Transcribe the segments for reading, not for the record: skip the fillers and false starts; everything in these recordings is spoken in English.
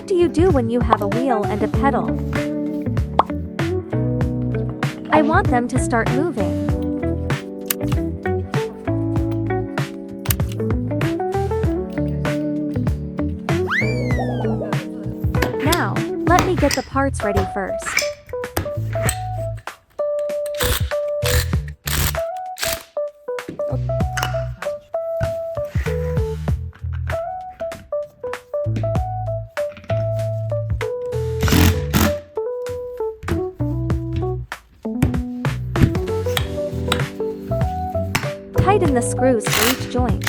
What do you do when you have a wheel and a pedal? I want them to start moving. Now, let me get the parts ready first. Tighten the screws for each joint.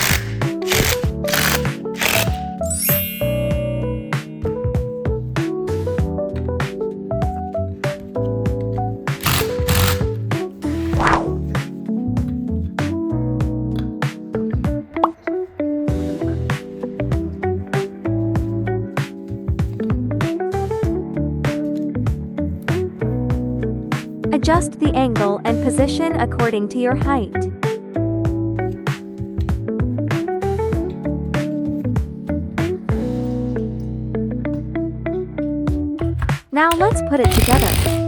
Adjust the angle and position according to your height. Now let's put it together.